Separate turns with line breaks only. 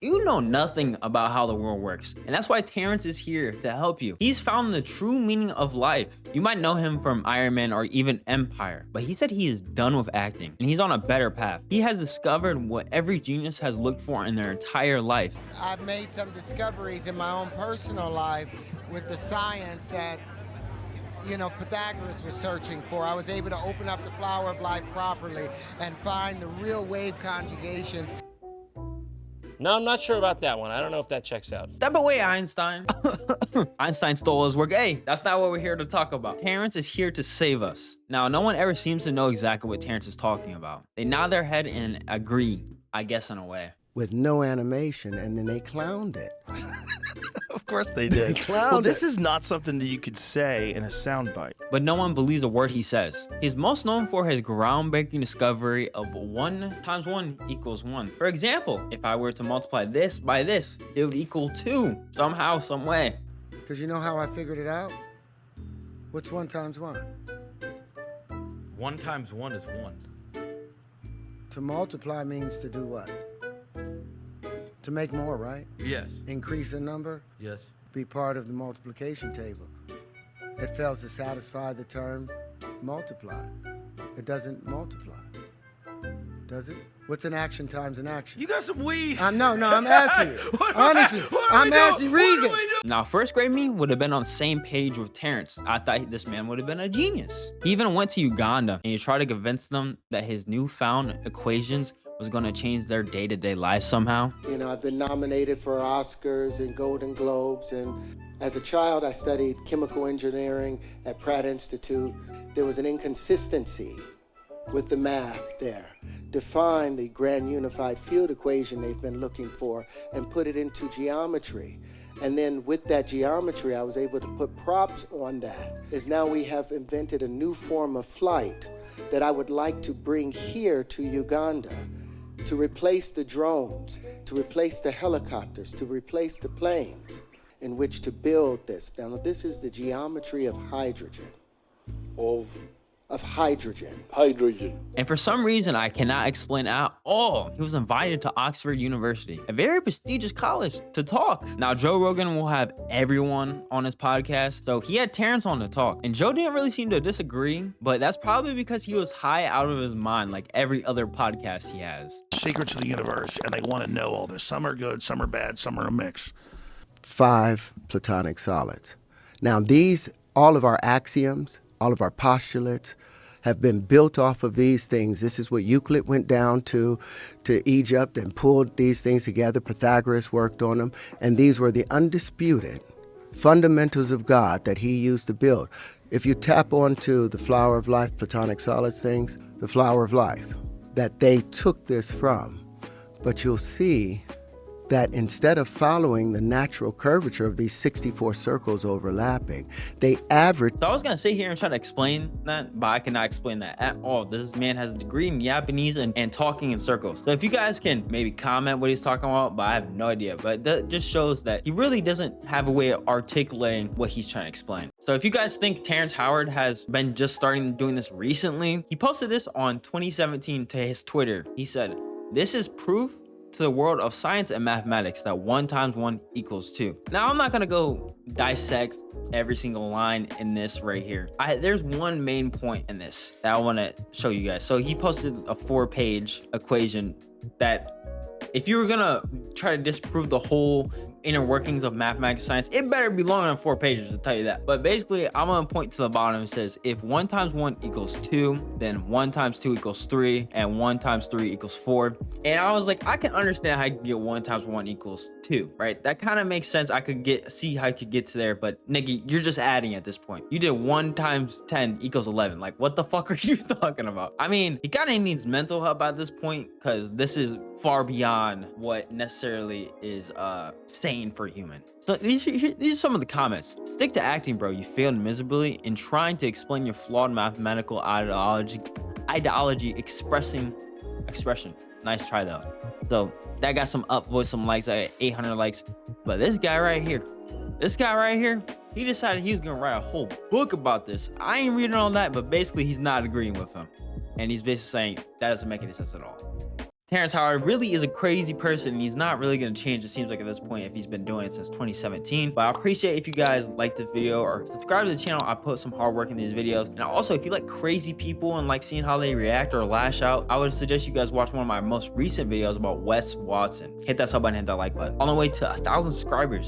You know nothing about how the world works, and that's why Terrence is here to help you. He's found the true meaning of life. You might know him from Iron Man or even Empire, but he said he is done with acting and he's on a better path. He has discovered what every genius has looked for in their entire life.
I've made some discoveries in my own personal life with the science that, Pythagoras was searching for. I was able to open up the flower of life properly and find the real wave conjugations.
No, I'm not sure about that one. I don't know if that checks out.
Step away, Einstein. Einstein stole his work. Hey, that's not what we're here to talk about. Terrence is here to save us. Now, no one ever seems to know exactly what Terrence is talking about. They nod their head and agree, I guess in a way.
With no animation, and then they clowned it.
Of course they did.
Clowned
This
it.
is not something that you could say in a soundbite.
But no one believes a word he says. He's most known for his groundbreaking discovery of 1 times 1 equals 1. For example, if I were to multiply this by this, it would equal 2 somehow, some way.
Because you know how I figured it out? What's 1 times 1?
1 times 1 is 1.
To multiply means to do what? To make more, right?
Yes.
Increase in number?
Yes.
Be part of the multiplication table. It fails to satisfy the term multiply. It doesn't multiply. Does it? What's an action times an action?
You got some weed.
No, I'm asking you. Honestly, I'm asking reason.
Now, first grade me would have been on the same page with Terrence. I thought this man would have been a genius. He even went to Uganda and he tried to convince them that his newfound equations was going to change their day-to-day life somehow.
I've been nominated for Oscars and Golden Globes, and as a child, I studied chemical engineering at Pratt Institute. There was an inconsistency with the math there. Define the grand unified field equation they've been looking for and put it into geometry. And then with that geometry, I was able to put props on that. As now we have invented a new form of flight that I would like to bring here to Uganda, to replace the drones, to replace the helicopters, to replace the planes, in which to build this. Now, this is the geometry of hydrogen. Of hydrogen.
And for some reason, I cannot explain at all, he was invited to Oxford University, a very prestigious college, to talk. Now, Joe Rogan will have everyone on his podcast, so he had Terrence on to talk. And Joe didn't really seem to disagree, but that's probably because he was high out of his mind like every other podcast he has.
Secrets of the universe, and they want to know all this. Some are good, some are bad, some are a mix.
5 platonic solids. Now, all of our axioms, all of our postulates have been built off of these things. This is what Euclid went down to Egypt and pulled these things together. Pythagoras worked on them. And these were the undisputed fundamentals of God that he used to build. If you tap onto the flower of life, platonic solids things, the flower of life, that they took this from. But you'll see that instead of following the natural curvature of these 64 circles overlapping, they average.
So I was gonna sit here and try to explain that, but I cannot explain that at all. This man has a degree in Japanese and talking in circles. So if you guys can maybe comment what he's talking about, but I have no idea. But that just shows that he really doesn't have a way of articulating what he's trying to explain. So if you guys think Terrence Howard has been just starting doing this recently, he posted this on 2017 to his Twitter. He said, "This is proof to the world of science and mathematics that 1 times 1 equals 2. Now, I'm not gonna go dissect every single line in this right here. There's one main point in this that I wanna show you guys. So he posted a 4-page equation that if you were gonna try to disprove the whole inner workings of mathematics science, it better be longer than 4 pages, to tell you that. But basically, I'm gonna point to the bottom. It says, if 1 times 1 equals 2, then 1 times 2 equals 3, and 1 times 3 equals 4. And I was like, I can understand how you can get 1 times 1 equals 2, right? That kind of makes sense. I could see how you could get to there, but nigga, you're just adding at this point. You did 1 times 10 equals 11. Like, what the fuck are you talking about? I mean, he kind of needs mental help at this point, because this is far beyond what necessarily is sane for a human. So these are some of the comments. Stick to acting, bro. You failed miserably in trying to explain your flawed mathematical ideology expression. Nice try though. So that got some upvotes, some likes. I got 800 likes. But this guy right here, he decided he was gonna write a whole book about this. I ain't reading all that, but basically he's not agreeing with him, and he's basically saying that doesn't make any sense at all. Terrence Howard really is a crazy person, and he's not really going to change, it seems like, at this point, if he's been doing it since 2017. But I appreciate if you guys like this video or subscribe to the channel. I put some hard work in these videos. And also, if you like crazy people and like seeing how they react or lash out, I would suggest you guys watch one of my most recent videos about Wes Watson. Hit that sub button, hit that like button. On the way to 1,000 subscribers.